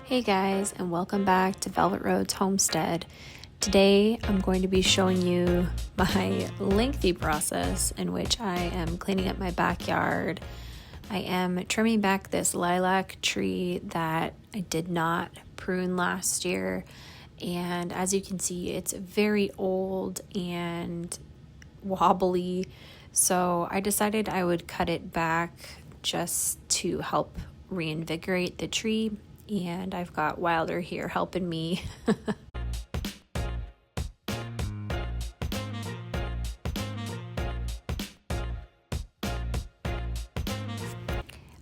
Hey guys, and welcome back to Velvet Road's Homestead. Today I'm going to be showing you my lengthy process in which I am cleaning up my backyard. I am trimming back this lilac tree that I did not prune last year, and as you can see, it's very old and wobbly, so I decided I would cut it back just to help reinvigorate the tree. And I've got Wilder here helping me.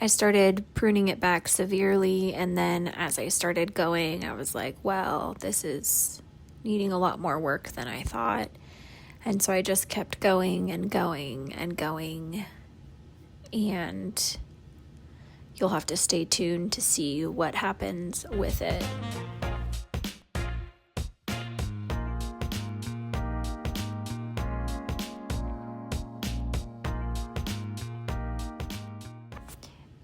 I started pruning it back severely, and then as I started going, I was like, well, this is needing a lot more work than I thought. And so I just kept going and going and going, and you'll have to stay tuned to see what happens with it.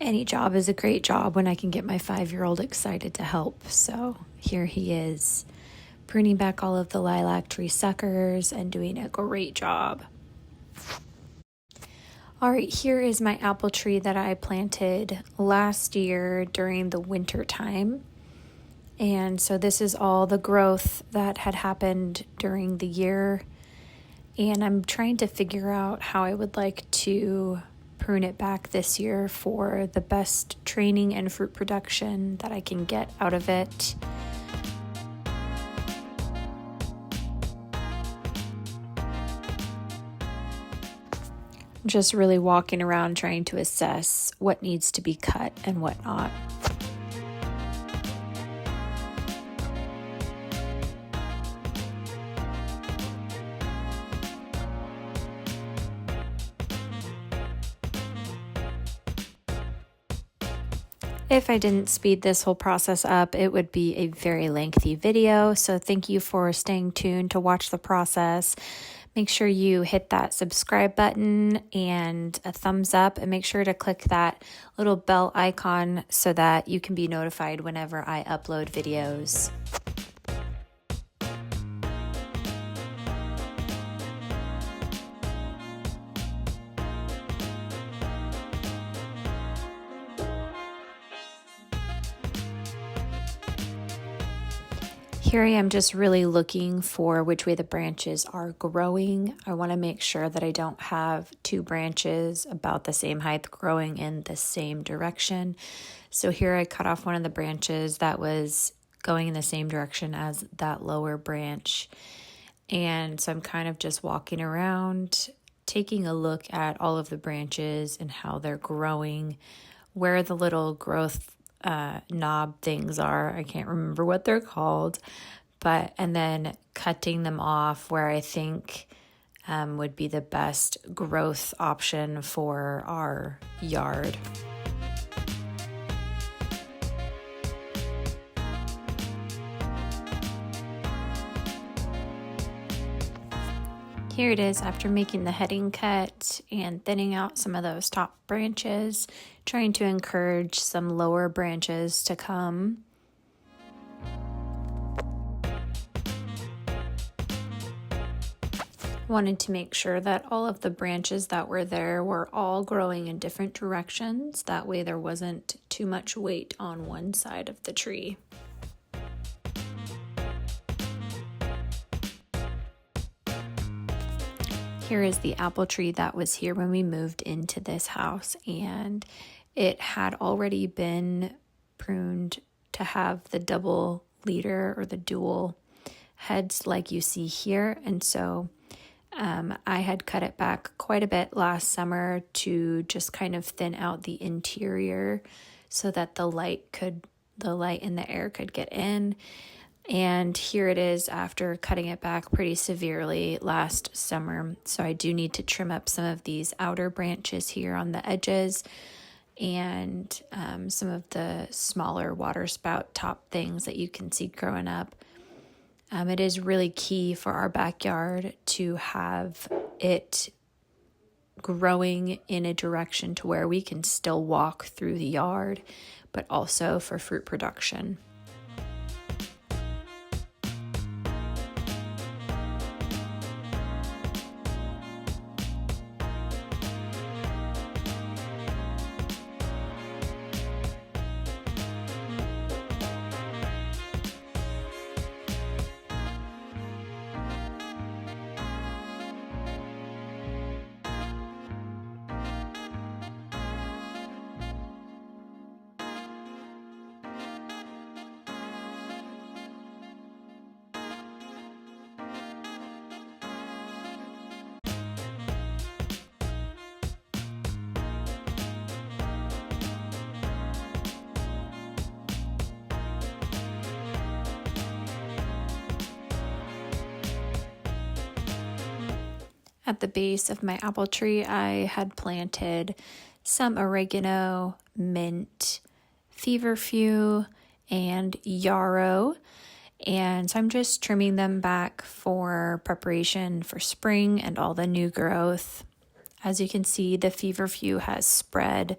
Any job is a great job when I can get my 5-year-old excited to help. So here he is, pruning back all of the lilac tree suckers and doing a great job. All right, here is my apple tree that I planted last year during the winter time. And so this is all the growth that had happened during the year. And I'm trying to figure out how I would like to prune it back this year for the best training and fruit production that I can get out of it. Just really walking around trying to assess what needs to be cut and what not. If I didn't speed this whole process up, it would be a very lengthy video. So thank you for staying tuned to watch the process. Make sure you hit that subscribe button and a thumbs up, and make sure to click that little bell icon so that you can be notified whenever I upload videos. Here I am just really looking for which way the branches are growing. I want to make sure that I don't have two branches about the same height growing in the same direction. So here I cut off one of the branches that was going in the same direction as that lower branch. And so I'm kind of just walking around, taking a look at all of the branches and how they're growing, where the little growth knob things are. I can't remember what they're called, and then cutting them off where I think would be the best growth option for our yard. Here it is after making the heading cut and thinning out some of those top branches, trying to encourage some lower branches to come. Wanted to make sure that all of the branches that were there were all growing in different directions. That way there wasn't too much weight on one side of the tree. Here is the apple tree that was here when we moved into this house, and it had already been pruned to have the double leader or the dual heads like you see here. And so I had cut it back quite a bit last summer to just kind of thin out the interior so that the light and the air could get in. And here it is after cutting it back pretty severely last summer. So I do need to trim up some of these outer branches here on the edges and some of the smaller water spout top things that you can see growing up. It is really key for our backyard to have it growing in a direction to where we can still walk through the yard, but also for fruit production. At the base of my apple tree, I had planted some oregano, mint, feverfew, and yarrow. And so I'm just trimming them back for preparation for spring and all the new growth. As you can see, the feverfew has spread.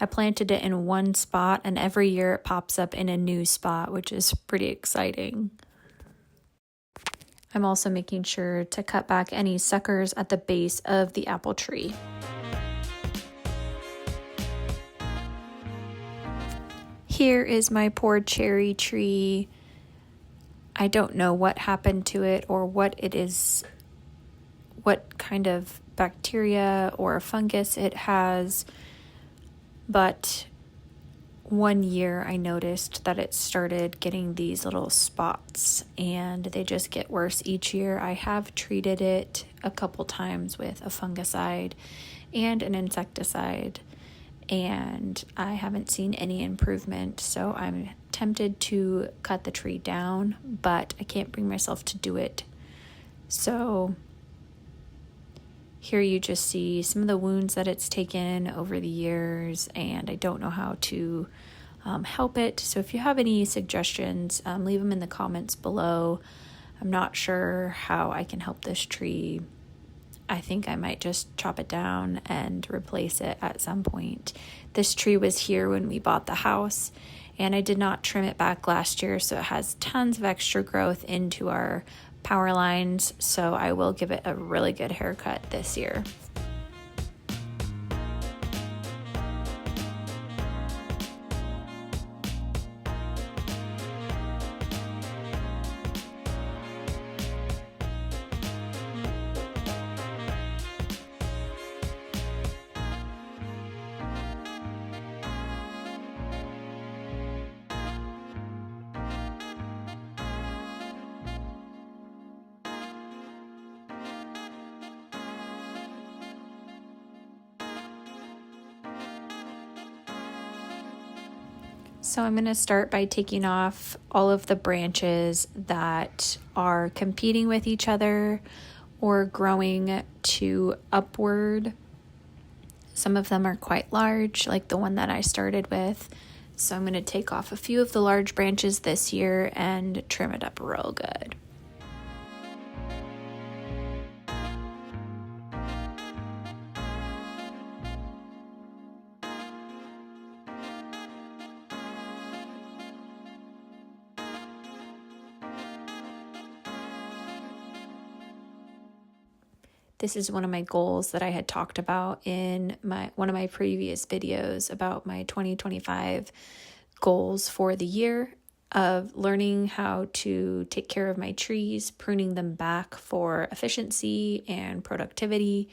I planted it in one spot, and every year it pops up in a new spot, which is pretty exciting. I'm also making sure to cut back any suckers at the base of the apple tree. Here is my poor cherry tree. I don't know what happened to it or what it is, what kind of bacteria or fungus it has, but one year I noticed that it started getting these little spots, and they just get worse each year. I have treated it a couple times with a fungicide and an insecticide, and I haven't seen any improvement, so I'm tempted to cut the tree down, but I can't bring myself to do it. So here you just see some of the wounds that it's taken over the years, and I don't know how to help it. So if you have any suggestions, leave them in the comments below. I'm not sure how I can help this tree. I think I might just chop it down and replace it at some point. This tree was here when we bought the house, and I did not trim it back last year, so it has tons of extra growth into our power lines, so I will give it a really good haircut this year. So I'm going to start by taking off all of the branches that are competing with each other or growing to upward. Some of them are quite large, like the one that I started with. So I'm going to take off a few of the large branches this year and trim it up real good. This is one of my goals that I had talked about in one of my previous videos about my 2025 goals for the year of learning how to take care of my trees, pruning them back for efficiency and productivity,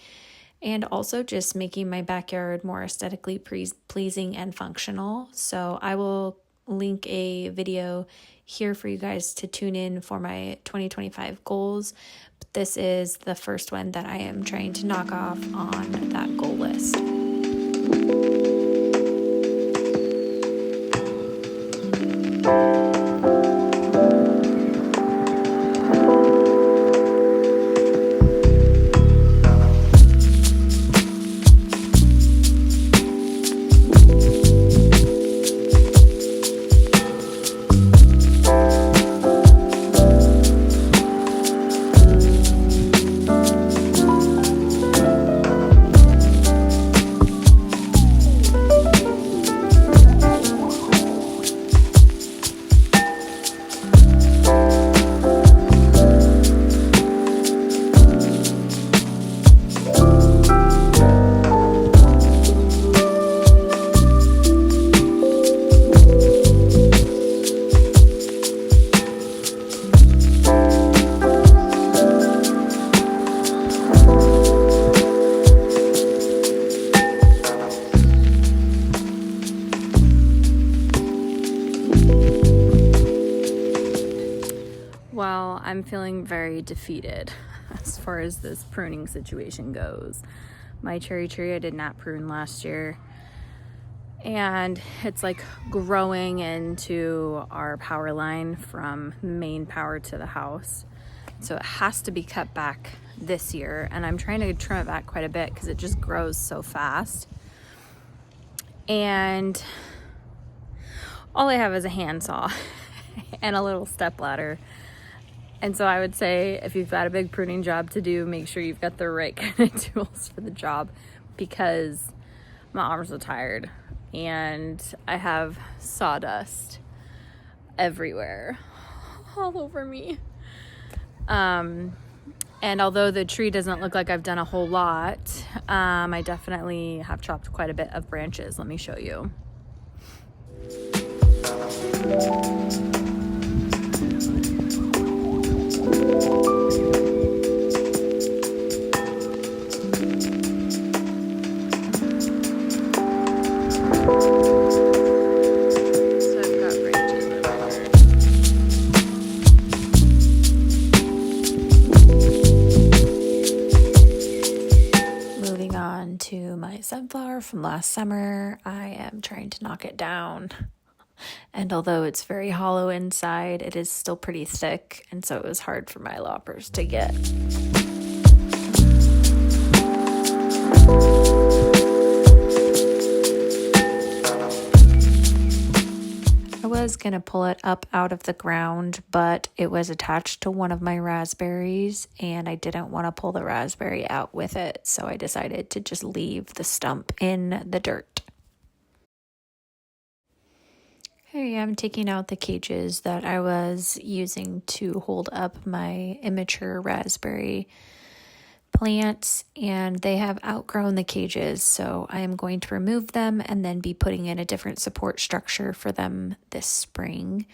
and also just making my backyard more aesthetically pleasing and functional. So I will link a video here for you guys to tune in for my 2025 goals. But this is the first one that I am trying to knock off on that goal list. Well, I'm feeling very defeated as far as this pruning situation goes. My cherry tree I did not prune last year, and it's like growing into our power line from main power to the house. So it has to be cut back this year, and I'm trying to trim it back quite a bit because it just grows so fast. And all I have is a handsaw and a little step ladder. And so I would say if you've got a big pruning job to do, make sure you've got the right kind of tools for the job, because my arms are tired and I have sawdust everywhere, all over me. And although the tree doesn't look like I've done a whole lot, I definitely have chopped quite a bit of branches. Let me show you. To my sunflower from last summer, I am trying to knock it down, and although it's very hollow inside, it is still pretty thick, and so it was hard for my loppers to get. I was going to pull it up out of the ground, but it was attached to one of my raspberries, and I didn't want to pull the raspberry out with it, so I decided to just leave the stump in the dirt. Here I am taking out the cages that I was using to hold up my immature raspberry plants, and they have outgrown the cages, so I am going to remove them and then be putting in a different support structure for them this spring.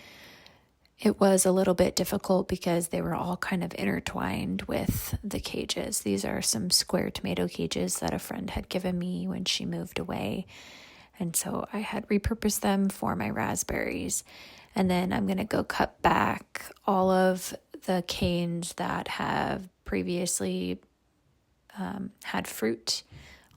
It was a little bit difficult because they were all kind of intertwined with the cages. These are some square tomato cages that a friend had given me when she moved away, and so I had repurposed them for my raspberries. And then I'm going to go cut back all of the canes that have previously had fruit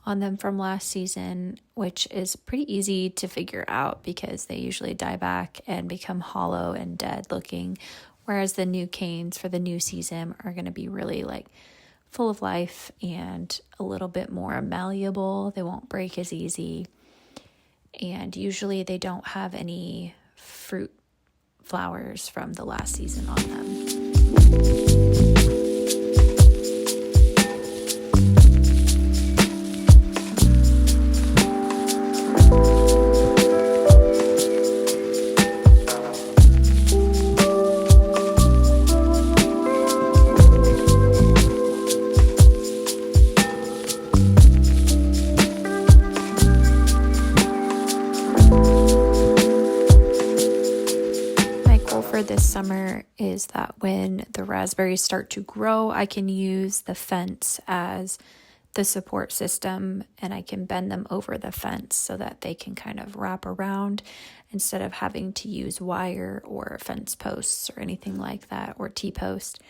on them from last season, which is pretty easy to figure out because they usually die back and become hollow and dead looking, whereas the new canes for the new season are going to be really like full of life and a little bit more malleable. They won't break as easy, and usually they don't have any fruit flowers from the last season on them. This summer is that when the raspberries start to grow, I can use the fence as the support system, and I can bend them over the fence so that they can kind of wrap around instead of having to use wire or fence posts or anything like that, or T-post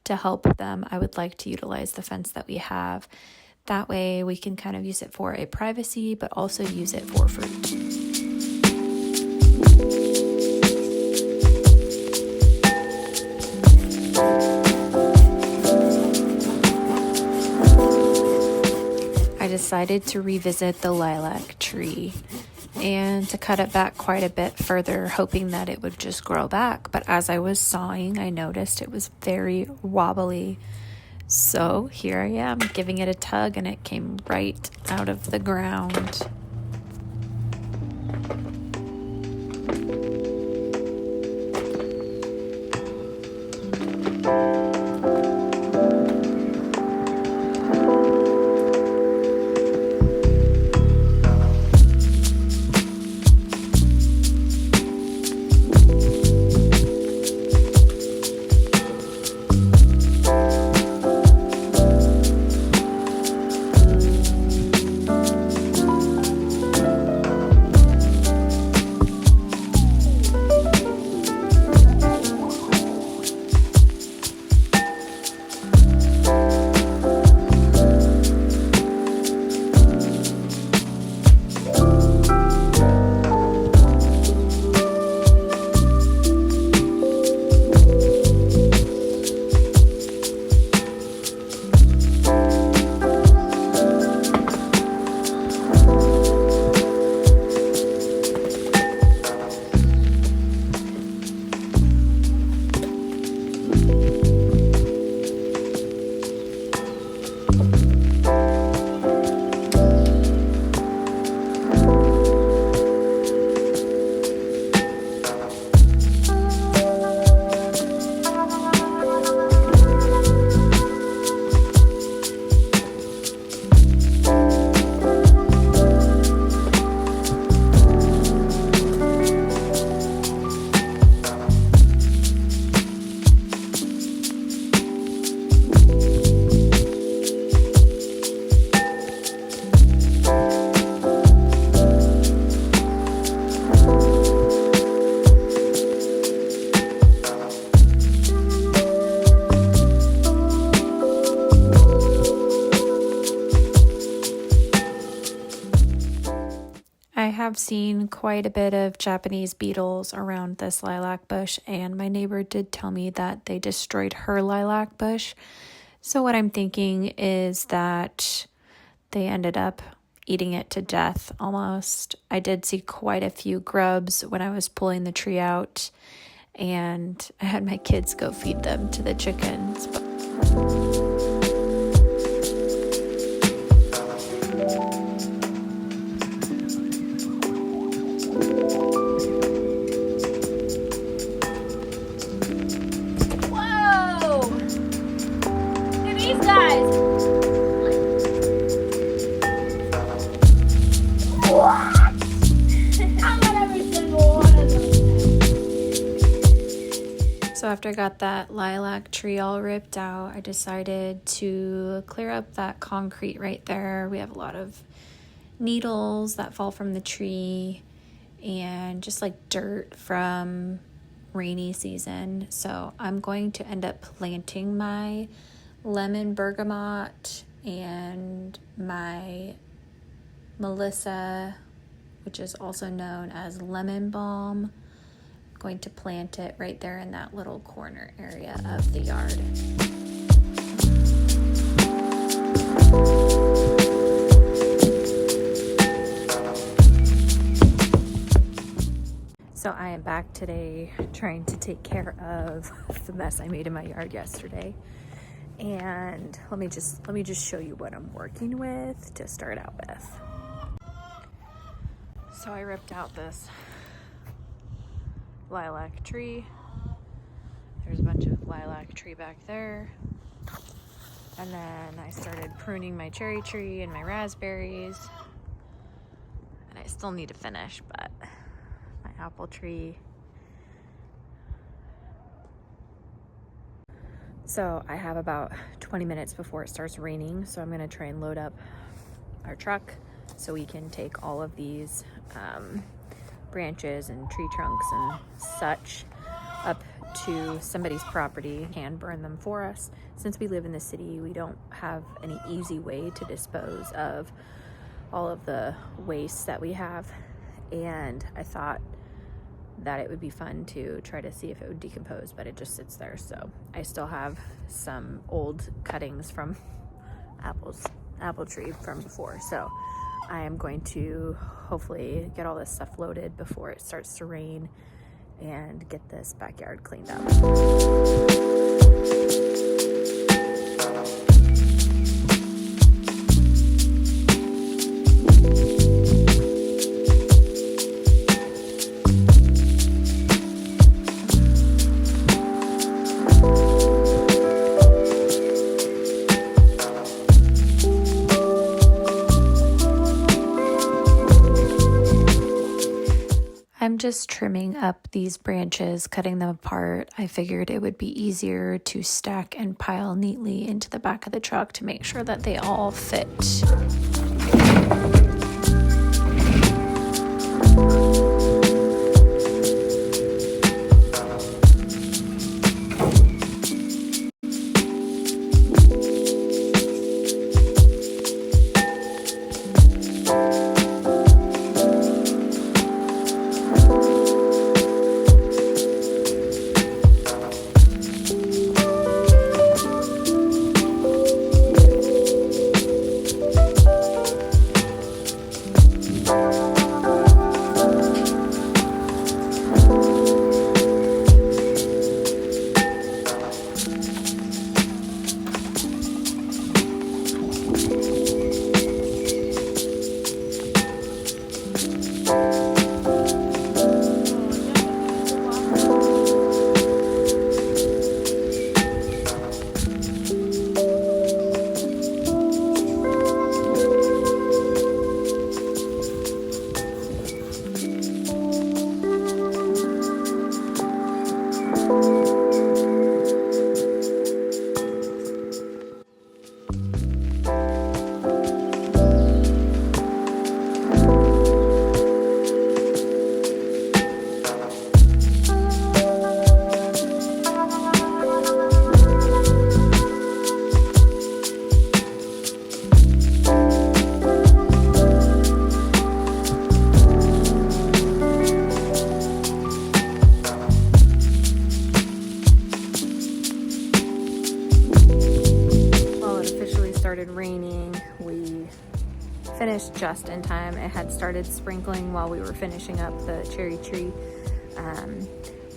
to help them. I would like to utilize the fence that we have. That way we can kind of use it for a privacy, but also use it for fruit. I decided to revisit the lilac tree and to cut it back quite a bit further, hoping that it would just grow back. But as I was sawing, I noticed it was very wobbly. So here I am giving it a tug, and it came right out of the ground. seen quite a bit of Japanese beetles around this lilac bush, and my neighbor did tell me that they destroyed her lilac bush. So what I'm thinking is that they ended up eating it to death almost. I did see quite a few grubs when I was pulling the tree out, and I had my kids go feed them to the chickens. So after I got that lilac tree all ripped out, I decided to clear up that concrete right there. We have a lot of needles that fall from the tree and just like dirt from rainy season. So I'm going to end up planting my lemon bergamot and my Melissa, which is also known as lemon balm. Going to plant it right there in that little corner area of the yard. So I am back today trying to take care of the mess I made in my yard yesterday. And let me just show you what I'm working with to start out with. So I ripped out this lilac tree. There's a bunch of lilac tree back there. And then I started pruning my cherry tree and my raspberries. And I still need to finish, but my apple tree. So I have about 20 minutes before it starts raining, so I'm gonna try and load up our truck so we can take all of these branches and tree trunks and such up to somebody's property and burn them for us. Since we live in the city, we don't have any easy way to dispose of all of the waste that we have, and I thought that it would be fun to try to see if it would decompose, but it just sits there. So I still have some old cuttings from apple tree from before, so I am going to hopefully get all this stuff loaded before it starts to rain and get this backyard cleaned up. I'm just trimming up these branches, cutting them apart. I figured it would be easier to stack and pile neatly into the back of the truck to make sure that they all fit. finished just in time. It had started sprinkling while we were finishing up the cherry tree.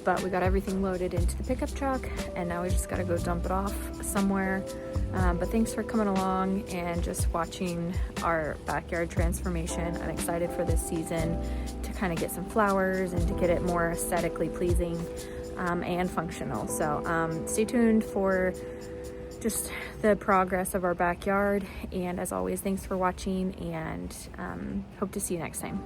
But we got everything loaded into the pickup truck, and now we just got to go dump it off somewhere. But thanks for coming along and just watching our backyard transformation. I'm excited for this season to kind of get some flowers and to get it more aesthetically pleasing and functional. So stay tuned for just the progress of our backyard. And as always, thanks for watching, and hope to see you next time.